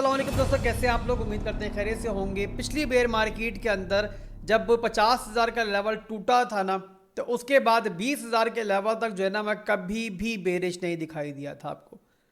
अस्सलाम वालेकुम दोस्तों, कैसे हैं आप लोग। उम्मीद करते हैं खैरियत से होंगे। पिछली बेयर मार्केट के अंदर जब 50,000 का लेवल टूटा था ना, तो उसके बाद 20,000 के लेवल तक जो है ना, मैं कभी भी बेरिश नहीं दिखाई दिया था।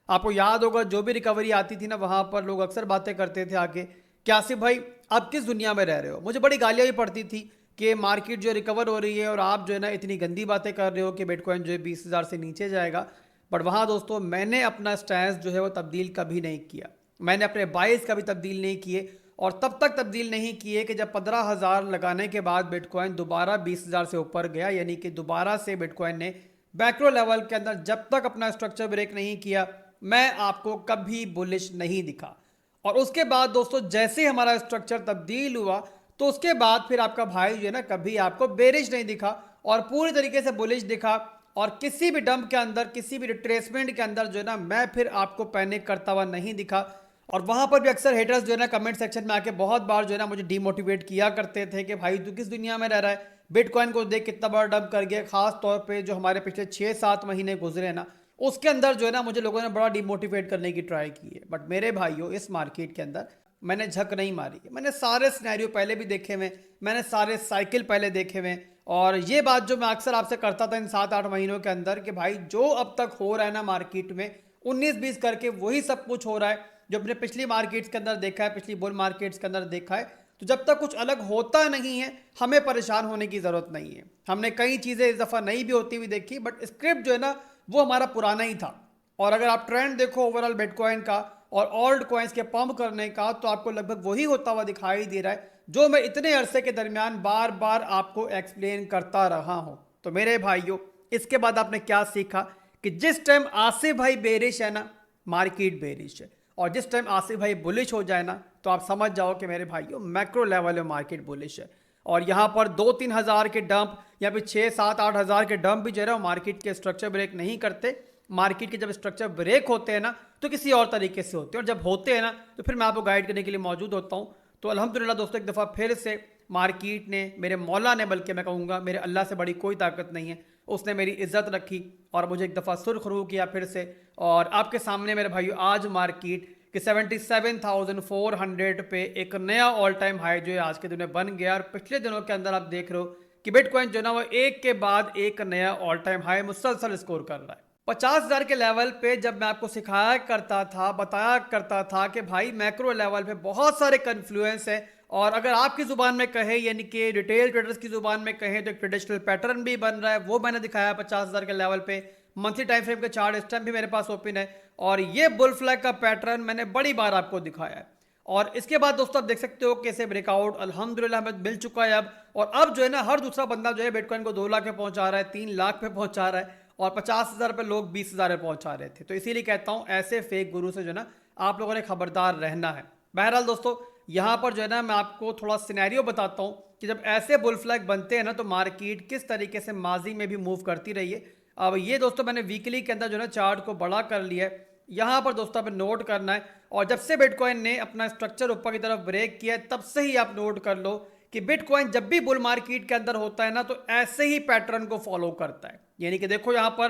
आपको याद होगा, जो भी रिकवरी आती थी ना, वहाँ पर लोग अक्सर बातें करते थे आके कि आसिफ भाई आप किस दुनिया में रह रहे हो। मुझे बड़ी गालियाँ भी पड़ती थी कि मार्केट जो रिकवर हो रही है और आप जो है ना इतनी गंदी बातें कर रहे हो कि बिटकॉइन जो है 20,000 से नीचे जाएगा। बट वहाँ दोस्तों मैंने अपना स्टैंस जो है वो तब्दील कभी नहीं किया। मैंने अपने बाइस कभी तब्दील नहीं किए और तब तक तब्दील नहीं किए कि जब 15,000 लगाने के बाद बिटकॉइन दोबारा 20,000 से ऊपर गया। यानी कि दोबारा से बिटकॉइन ने मैक्रो लेवल के अंदर जब तक अपना स्ट्रक्चर ब्रेक नहीं किया, मैं आपको कभी बुलिश नहीं दिखा। और उसके बाद दोस्तों जैसे हमारा स्ट्रक्चर तब्दील हुआ, तो उसके बाद फिर आपका भाई जो है ना कभी आपको बेरिश नहीं दिखा और पूरी तरीके से बुलिश दिखा। और किसी भी डंप के अंदर, किसी भी रिट्रेसमेंट के अंदर जो है ना, मैं फिर आपको पैनिक करता हुआ नहीं दिखा। और वहां पर भी अक्सर हेटर्स जो है ना कमेंट सेक्शन में आके बहुत बार जो है ना मुझे डीमोटिवेट किया करते थे कि भाई तू किस दुनिया में रह रहा है, बिटकॉइन को देख कितना बड़ा डंप कर गया। खास तौर पे जो हमारे पिछले 6-7 महीने गुजरे ना, उसके अंदर जो है ना मुझे लोगों ने बड़ा डिमोटिवेट करने की ट्राई की है। बट मेरे भाइयों, इस मार्केट के अंदर मैंने झक नहीं मारी है। मैंने सारे सिनेरियो पहले भी देखे हुए, मैंने सारे साइकिल पहले देखे हुए। और ये बात जो मैं अक्सर आपसे करता था इन 7-8 महीनों के अंदर कि भाई जो अब तक हो रहा है ना मार्केट में, 19-20 करके वही सब कुछ हो रहा है जो अपने पिछली मार्केट्स के अंदर देखा है, पिछली बुल मार्केट्स के अंदर देखा है। तो जब तक कुछ अलग होता नहीं है, हमें परेशान होने की ज़रूरत नहीं है। हमने कई चीज़ें इस दफ़ा नई भी होती हुई देखी, बट स्क्रिप्ट जो है ना वो हमारा पुराना ही था। और अगर आप ट्रेंड देखो ओवरऑल बिटकॉइन का और ओल्ड कॉइन्स के पंप करने का, तो आपको लगभग वही होता हुआ दिखाई दे रहा है जो मैं इतने अरसे के दरमियान बार बार आपको एक्सप्लेन करता रहा हूं। तो मेरे भाइयों, इसके बाद आपने क्या सीखा कि जिस टाइम आसिफ भाई बेरिश है ना, मार्केट बेरिश है। और जिस टाइम आसिफ भाई बुलिश हो जाए ना, तो आप समझ जाओ कि मेरे भाइयों मैक्रो लेवल में मार्केट बुलिश है। और यहाँ पर 2-3 हज़ार के डंप या फिर 6-7-8 हज़ार के डंप भी जो है मार्केट के स्ट्रक्चर ब्रेक नहीं करते। मार्केट के जब स्ट्रक्चर ब्रेक होते हैं ना, तो किसी और तरीके से होते हैं, और जब होते हैं ना, तो फिर मैं आपको गाइड करने के लिए मौजूद होता हूँ। तो अल्हम्दुलिल्लाह दोस्तों, एक दफ़ा फिर से मार्केट ने, मेरे मौला ने, बल्कि मैं कहूँगा मेरे अल्लाह से बड़ी कोई ताकत नहीं है, उसने मेरी इज्जत रखी और मुझे एक दफ़ा सुरखरू किया फिर से। और आपके सामने मेरे भाइयों आज मार्केट कि 77,400 पे एक नया ऑल टाइम हाई जो है आज के दिन में बन गया। और पिछले दिनों के अंदर आप देख रहे हो कि बिटकॉइन जो ना वो एक के बाद एक नया ऑल टाइम हाई मुसलसल स्कोर कर रहा है। 50,000 के लेवल पे जब मैं आपको सिखाया करता था, बताया करता था कि भाई मैक्रो लेवल पे बहुत सारे कन्फ्लुएंस है। और अगर आपकी जुबान में कहे, यानी कि रिटेल ट्रेडर्स की जुबान में कहें, तो एक ट्रेडिशनल पैटर्न भी बन रहा है, वो मैंने दिखाया 50,000 के लेवल पे। मंथली टाइम फ्रेम के चार्ट इस टाइम भी मेरे पास ओपन है और ये बुल फ्लैग का पैटर्न मैंने बड़ी बार आपको दिखाया है। और इसके बाद दोस्तों आप देख सकते हो कैसे ब्रेकआउट अल्हम्दुलिल्लाह हमें मिल चुका है अब। और अब जो है ना हर दूसरा बंदा जो है बिटकॉइन को 2 लाख पे पहुंचा रहा है, 3 लाख पे पहुंचा रहा है, और 50,000 पे लोग 20,000 पे पहुंचा रहे थे। तो इसीलिए कहता हूं ऐसे फेक गुरु से जो है ना आप लोगों ने खबरदार रहना है। बहरहाल दोस्तों, यहाँ पर जो है ना मैं आपको थोड़ा सिनेरियो बताता हूँ कि जब ऐसे बुल फ्लैग बनते हैं ना, तो मार्केट किस तरीके से माजी में भी मूव करती रही है। अब ये दोस्तों मैंने वीकली के अंदर जो है ना चार्ट को बड़ा कर लिया है। यहाँ पर दोस्तों आप नोट करना है, और जब से बिटकॉइन ने अपना स्ट्रक्चर ऊपर की तरफ ब्रेक किया है, तब से ही आप नोट कर लो कि बिटकॉइन जब भी बुल मार्केट के अंदर होता है ना, तो ऐसे ही पैटर्न को फॉलो करता है। यानी कि देखो यहाँ पर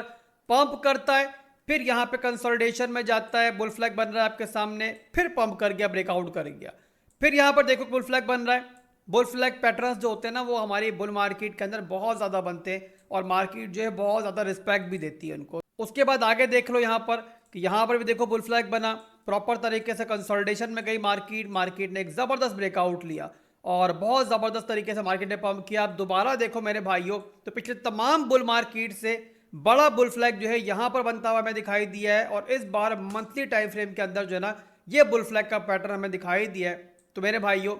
पंप करता है, फिर यहाँ पे कंसोलिडेशन में जाता है, बुल फ्लैग बन रहा है आपके सामने, फिर पंप कर गया, ब्रेकआउट कर गया, फिर यहाँ पर देखो बुल फ्लैग बन रहा है। बुल फ्लैग पैटर्न्स जो होते हैं ना, वो हमारी बुल मार्केट के अंदर बहुत ज़्यादा बनते हैं और मार्केट जो है बहुत ज़्यादा रिस्पेक्ट भी देती है उनको। उसके बाद आगे देख लो यहाँ पर कि यहाँ पर भी देखो बुल फ्लैग बना, प्रॉपर तरीके से कंसोलिडेशन में गई मार्केट। मार्केट ने एक ज़बरदस्त ब्रेकआउट लिया और बहुत ज़बरदस्त तरीके से मार्केट ने पंप किया। आप दोबारा देखो मेरे भाइयों, तो पिछले तमाम बुल मार्केट से बड़ा बुल फ्लैग जो है यहाँ पर बनता हुआ हमें दिखाई दिया है। और इस बार मंथली टाइम फ्रेम के अंदर जो है ना ये बुल फ्लैग का पैटर्न हमें दिखाई दिया है। तो मेरे भाइयों,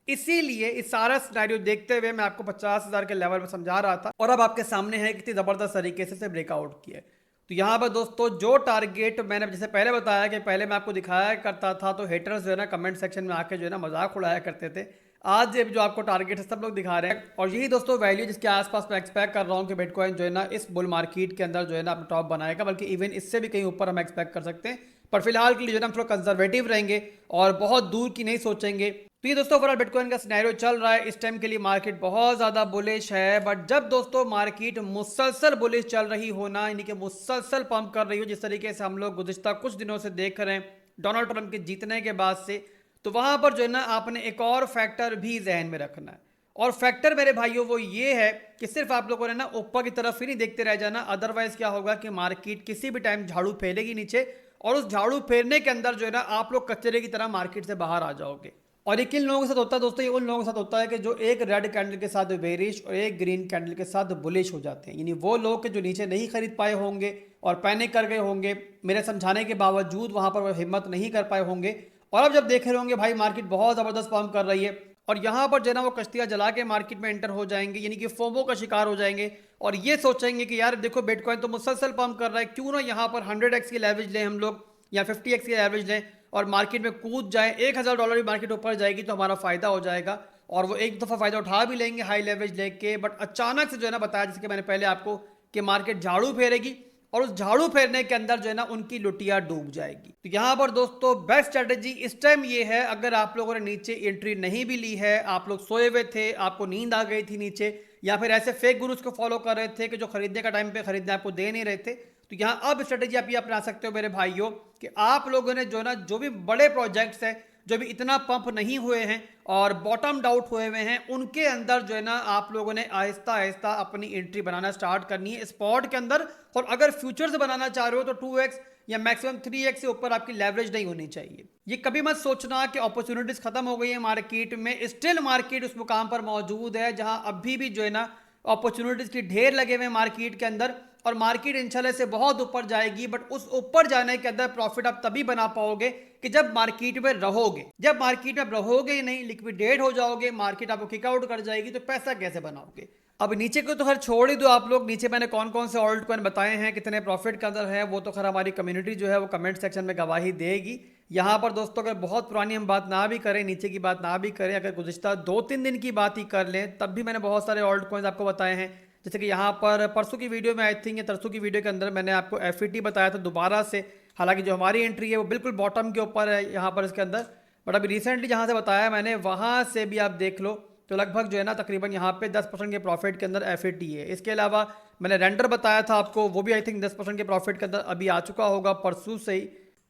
इसीलिए इस सारा सिनेरियो देखते हुए मैं आपको 50,000 के लेवल में समझा रहा था, और अब आपके सामने है कितनी जबरदस्त तरीके से ब्रेकआउट किया है। तो यहाँ पर दोस्तों जो टारगेट मैंने जैसे पहले बताया कि पहले मैं आपको दिखाया करता था, तो हेटर्स जो है ना कमेंट सेक्शन में आके जो है ना मजाक उड़ाया करते थे। आज ये जो आपको टारगेट है सब लोग दिखा रहे हैं, और यही दोस्तों वैल्यू जिसके आसपास मैं एक्सपेक्ट कर रहा हूँ कि बिटकॉइन जो है ना इस बुल मार्केट के अंदर जो है ना अपना टॉप बनाएगा, बल्कि इवन इससे भी कहीं ऊपर हम एक्सपेक्ट कर सकते हैं। पर फिलहाल के लिए जो है हम थोड़ा कंजर्वेटिव रहेंगे और बहुत दूर की नहीं सोचेंगे। तो ये दोस्तों ओवरऑल बिटकॉइन का सिनेरियो चल रहा है। इस टाइम के लिए मार्केट बहुत ज़्यादा बुलिश है, बट जब दोस्तों मार्केट मुसलसल बुलिश चल रही हो ना, यानी कि मुसलसल पंप कर रही हो, जिस तरीके से हम लोग गुज़िश्ता कुछ दिनों से देख रहे हैं, डोनाल्ड ट्रंप के जीतने के बाद से, तो वहां पर जो है ना आपने एक और फैक्टर भी जहन में रखना है। और फैक्टर मेरे भाइयों वो ये है कि सिर्फ आप लोगों ने ना ऊपर की तरफ ही नहीं देखते रह जाना, अदरवाइज क्या होगा कि मार्केट किसी भी टाइम झाड़ू फेरेगी नीचे, और उस झाड़ू फेरने के अंदर जो है ना आप लोग कचरे की तरह मार्केट से बाहर आ जाओगे। और ये किन लोगों के साथ होता है दोस्तों? ये उन लोगों के साथ होता है कि जो एक रेड कैंडल के साथ बेरिश और एक ग्रीन कैंडल के साथ बुलिश हो जाते हैं। यानी वो लोग के जो नीचे नहीं खरीद पाए होंगे और पैनिक कर गए होंगे, मेरे समझाने के बावजूद वहां पर वो हिम्मत नहीं कर पाए होंगे, और अब जब देख रहे होंगे भाई मार्केट बहुत ज़बरदस्त पंप कर रही है, और यहाँ पर जो है ना वो कश्तियाँ जला के मार्केट में एंटर हो जाएंगे, यानी कि फोमो का शिकार हो जाएंगे, और ये सोचेंगे कि यार देखो बिटकॉइन तो मुसलसल पंप कर रहा है, क्यों ना यहाँ पर 100x की लेवरेज लें हम लोग या 50x की लेवरेज लें और मार्केट में कूद जाए, $1000 की मार्केट ऊपर जाएगी तो हमारा फायदा हो जाएगा। और वो एक दफ़ा फायदा उठा भी लेंगे हाई लेवरेज लेके, बट अचानक से जो है ना बताया जैसे कि मैंने पहले आपको कि मार्केट झाड़ू फेरेगी, और उस झाड़ू फेरने के अंदर जो है ना उनकी लुटिया डूब जाएगी। तो यहाँ पर दोस्तों बेस्ट स्ट्रेटेजी इस टाइम ये है, अगर आप लोगों ने नीचे एंट्री नहीं भी ली है, आप लोग सोए हुए थे, आपको नींद आ गई थी नीचे, या फिर ऐसे फेक गुरुज को फॉलो कर रहे थे कि जो खरीदने का टाइम पे खरीदने आपको दे नहीं रहे थे, तो यहाँ अब स्ट्रेटेजी आप ये अपना सकते हो मेरे भाइयों कि आप लोगों ने जो ना जो भी बड़े प्रोजेक्ट्स हैं जो भी इतना पंप नहीं हुए हैं और बॉटम आउट हुए हुए हैं, उनके अंदर जो है ना आप लोगों ने आहिस्ता आहिस्ता अपनी एंट्री बनाना स्टार्ट करनी है स्पॉट के अंदर। और अगर फ्यूचर से बनाना चाह रहे हो तो 2x या मैक्सिमम 3x से ऊपर आपकी लेवरेज नहीं होनी चाहिए। ये कभी मत सोचना कि अपॉर्चुनिटीज खत्म हो गई है मार्केट में, स्टिल मार्केट उस मुकाम पर मौजूद है जहां अभी भी जो है ना अपॉर्चुनिटीज की ढेर लगे हुए मार्केट के अंदर, और मार्केट इंशाल्लाह से बहुत ऊपर जाएगी। बट उस ऊपर जाने के अंदर प्रॉफिट आप तभी बना पाओगे कि जब मार्केट में रहोगे। जब मार्केट में रहोगे ही नहीं, लिक्विडेट हो जाओगे, मार्केट आपको किकआउट कर जाएगी, तो पैसा कैसे बनाओगे? अब नीचे को तो खैर छोड़ ही दो आप लोग, नीचे मैंने कौन कौन से ऑल्ट कॉइन बताए हैं, कितने प्रॉफिट के अंदर है, वो तो खैर हमारी कम्युनिटी जो है वो कमेंट सेक्शन में गवाही देगी। यहाँ पर दोस्तों अगर बहुत पुरानी हम बात ना भी करें, नीचे की बात ना भी करें, अगर गुज़िश्ता 2-3 दिन की बात ही कर लें, तब भी मैंने बहुत सारे ऑल्ट कॉइन्स आपको बताए हैं। जैसे कि यहाँ पर परसों की वीडियो में आई थिंक या तरसों की वीडियो के अंदर मैंने आपको FET बताया था दोबारा से, हालांकि जो हमारी एंट्री है वो बिल्कुल बॉटम के ऊपर है यहाँ पर इसके अंदर, बट अभी रिसेंटली जहाँ से बताया मैंने वहाँ से भी आप देख लो तो लगभग जो है ना तकरीबन यहाँ पे 10% के प्रॉफिट के अंदर FET है। इसके अलावा मैंने रेंडर बताया था आपको, वो भी आई थिंक 10% के प्रॉफिट के अंदर अभी आ चुका होगा परसों से ही,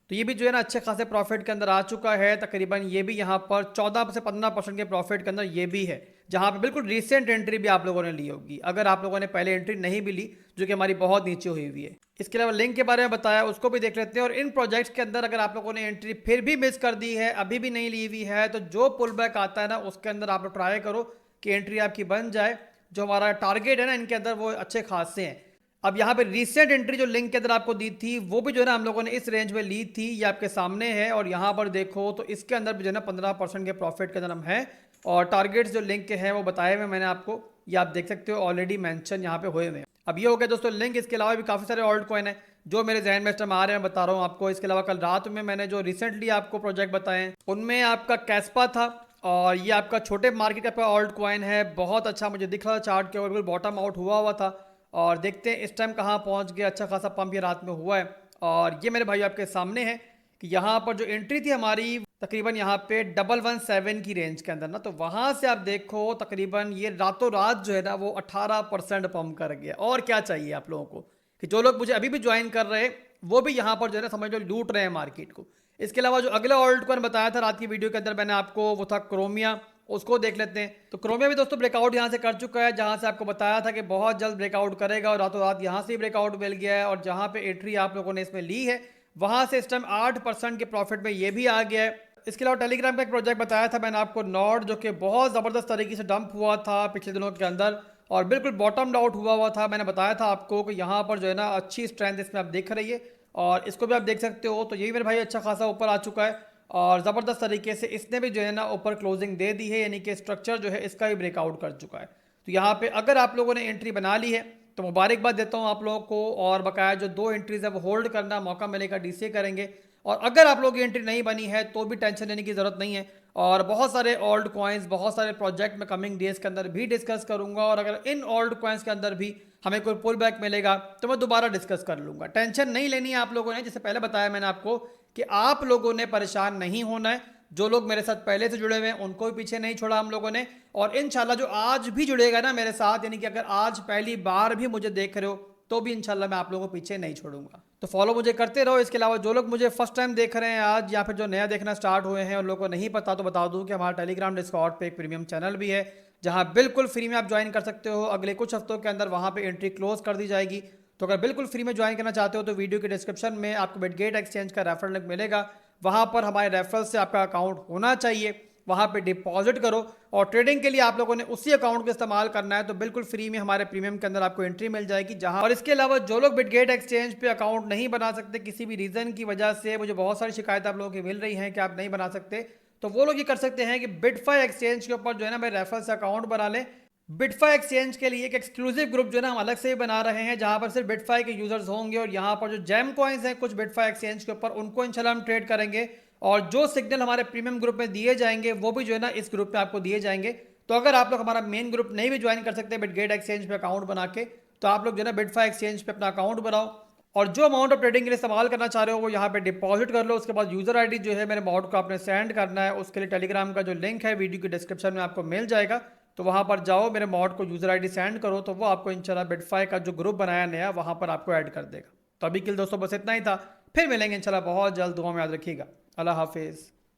तो ये भी जो है ना अच्छे खासे प्रॉफिट के अंदर आ चुका है। तकरीबन ये भी यहाँ पर 14 से 15% के प्रॉफिट के अंदर ये भी है, जहाँ पे बिल्कुल रिसेंट एंट्री भी आप लोगों ने ली होगी, अगर आप लोगों ने पहले एंट्री नहीं भी ली, जो कि हमारी बहुत नीचे हुई हुई है। इसके अलावा लिंक के बारे में बताया, उसको भी देख लेते हैं। और इन प्रोजेक्ट्स के अंदर अगर आप लोगों ने एंट्री फिर भी मिस कर दी है, अभी भी नहीं ली हुई है, तो जो पुल बैक आता है ना उसके अंदर आप लोग ट्राई करो कि एंट्री आपकी बन जाए। जो हमारा टारगेट है ना इनके अंदर वो अच्छे खासे हैं। अब यहाँ पे रिसेंट एंट्री जो लिंक के अंदर आपको दी थी वो भी जो है ना हम लोगों ने इस रेंज में ली थी, ये आपके सामने है। और यहाँ पर देखो तो इसके अंदर भी जो है ना 15% के प्रॉफिट के अंदर हम हैं, और टारगेट्स जो लिंक के हैं वो बताए हुए मैंने आपको, ये आप देख सकते हो ऑलरेडी मेंशन यहाँ पे हुए हुए हैं। अब ये हो गया दोस्तों लिंक। इसके अलावा भी काफ़ी सारे ऑल्ट कॉइन है जो मेरे जहन में इस टाइम आ रहे हैं, बता रहा हूँ आपको। इसके अलावा कल रात में मैंने जो रिसेंटली आपको प्रोजेक्ट बताए हैं उनमें आपका कैस्पा था, और ये आपका छोटे मार्केट का ऑल्ट कॉइन है, बहुत अच्छा मुझे दिख रहा था चार्ट के ऊपर, बॉटम आउट हुआ था। और देखते हैं इस टाइम कहाँ पहुँच गया, अच्छा खासा पंप ये रात में हुआ है। और ये मेरे भाई आपके सामने है कि यहाँ पर जो एंट्री थी हमारी तकरीबन यहाँ पे 117 की रेंज के अंदर ना, तो वहाँ से आप देखो तकरीबन ये रातों रात जो है ना वो 18% पंप कर गया। और क्या चाहिए आप लोगों को कि जो लोग मुझे अभी भी ज्वाइन कर रहे हैं वो भी यहाँ पर जो है ना समझ लो लूट रहे हैं मार्केट को। इसके अलावा जो अगला ऑल्ट कॉइन बताया था रात की वीडियो के अंदर मैंने आपको, वो था क्रोमिया, उसको देख लेते हैं। तो क्रोमिया भी दोस्तों ब्रेकआउट यहाँ से कर चुका है, जहाँ से आपको बताया था कि बहुत जल्द ब्रेकआउट करेगा, और रातों रात यहाँ से ही ब्रेकआउट मिल गया है। और जहाँ पे एंट्री आप लोगों ने इसमें ली है वहाँ से इस टाइम 8% के प्रॉफिट में ये भी आ गया है। इसके अलावा टेलीग्राम का एक प्रोजेक्ट बताया था मैंने आपको नॉड, जो कि बहुत ज़बरदस्त तरीके से डंप हुआ था पिछले दिनों के अंदर और बिल्कुल बॉटम आउट हुआ था। मैंने बताया था आपको कि यहाँ पर जो है ना अच्छी स्ट्रेंथ इसमें आप देख रही है, और इसको भी आप देख सकते हो। तो यही मेरे भाई अच्छा खासा ऊपर आ चुका है, और ज़बरदस्त तरीके से इसने भी जो है ना ऊपर क्लोजिंग दे दी है, यानी कि स्ट्रक्चर जो है इसका भी ब्रेकआउट कर चुका है। तो यहाँ पे अगर आप लोगों ने एंट्री बना ली है तो मुबारकबाद देता हूँ आप लोगों को, और बकाया जो 2 एंट्रीज है वो होल्ड करना, मौका मिलेगा DCA करेंगे। और अगर आप लोगों की एंट्री नहीं बनी है तो भी टेंशन लेने की ज़रूरत नहीं है, और बहुत सारे ओल्ड कॉइन्स, बहुत सारे प्रोजेक्ट में कमिंग डेज के अंदर भी डिस्कस करूंगा, और अगर इन ओल्ड कॉइन्स के अंदर भी हमें कोई पुल बैक मिलेगा तो मैं दोबारा डिस्कस कर लूँगा। टेंशन नहीं लेनी है आप लोगों ने, जैसे पहले बताया मैंने आपको कि आप लोगों ने परेशान नहीं होना है। जो लोग मेरे साथ पहले से जुड़े हुए हैं उनको भी पीछे नहीं छोड़ा हम लोगों ने, और इंशाल्लाह जो आज भी जुड़ेगा ना मेरे साथ, यानी कि अगर आज पहली बार भी मुझे देख रहे हो तो भी इंशाल्लाह मैं आप लोगों को पीछे नहीं छोड़ूंगा। तो फॉलो मुझे करते रहो। इसके अलावा जो लोग मुझे फर्स्ट टाइम देख रहे हैं आज, या फिर जो नया देखना स्टार्ट हुए हैं, उन लोगों को नहीं पता तो बता दूं कि हमारा टेलीग्राम डिस्कॉर्ड पे एक प्रीमियम चैनल भी है, जहां बिल्कुल फ्री में आप ज्वाइन कर सकते हो। अगले कुछ हफ्तों के अंदर वहां पे एंट्री क्लोज कर दी जाएगी। तो अगर बिल्कुल फ्री में ज्वाइन करना चाहते हो तो वीडियो के डिस्क्रिप्शन में आपको बिटगेट एक्सचेंज का रेफरल लिंक मिलेगा। वहां पर हमारे रेफरल से आपका अकाउंट होना चाहिए, वहां पे डिपॉजिट करो, और ट्रेडिंग के लिए आप लोगों ने उसी अकाउंट का इस्तेमाल करना है। तो बिल्कुल फ्री में हमारे प्रीमियम के अंदर आपको एंट्री मिल जाएगी जहां। और इसके अलावा जो लोग बिटगेट एक्सचेंज पे अकाउंट नहीं बना सकते किसी भी रीजन की वजह से, मुझे बहुत सारी शिकायत आप लोगों की मिल रही है कि आप नहीं बना सकते, तो वो लोग ये कर सकते हैं कि बिटफाई एक्सचेंज के ऊपर जो है ना मेरे रेफरल से अकाउंट बना लें। बिटफाई एक्सचेंज के लिए एक एक्सक्लूसिव ग्रुप जो है ना हम अलग से ही बना रहे हैं, जहां पर सिर्फ बिटफाई के यूजर्स होंगे, और यहाँ पर जो जेम कॉइन्स हैं कुछ बिटफाई एक्सचेंज के ऊपर, उनको इंशाल्लाह हम ट्रेड करेंगे। और जो सिग्नल हमारे प्रीमियम ग्रुप में दिए जाएंगे वो भी जो है ना इस ग्रुप में आपको दिए जाएंगे। तो अगर आप लोग हमारा मेन ग्रुप नहीं भी ज्वाइन कर सकते बिटगेट एक्सचेंज पे अकाउंट बना के, तो आप लोग जो है ना बिटफाई एक्सचेंज पे अपना अकाउंट बनाओ, और जो अमाउंट ऑफ ट्रेडिंग के लिए इस्तेमाल करना चाह रहे हो वो यहाँ पे डिपॉजिट कर लो। उसके बाद यूजर आईडी जो है मेरे मॉड को आपने सेंड करना है। उसके लिए टेलीग्राम का जो लिंक है वीडियो के डिस्क्रिप्शन में आपको मिल जाएगा, तो वहां पर जाओ, मेरे मॉड को यूजर आईडी सेंड करो, तो वो आपको इंशाल्लाह बिटफाई का जो ग्रुप बनाया नया वहां पर आपको ऐड कर देगा। तो अभी के लिए दोस्तों बस इतना ही था, फिर मिलेंगे इंशाल्लाह बहुत जल्द। दुआ में याद रखिएगा। अल्लाह हाफिज़।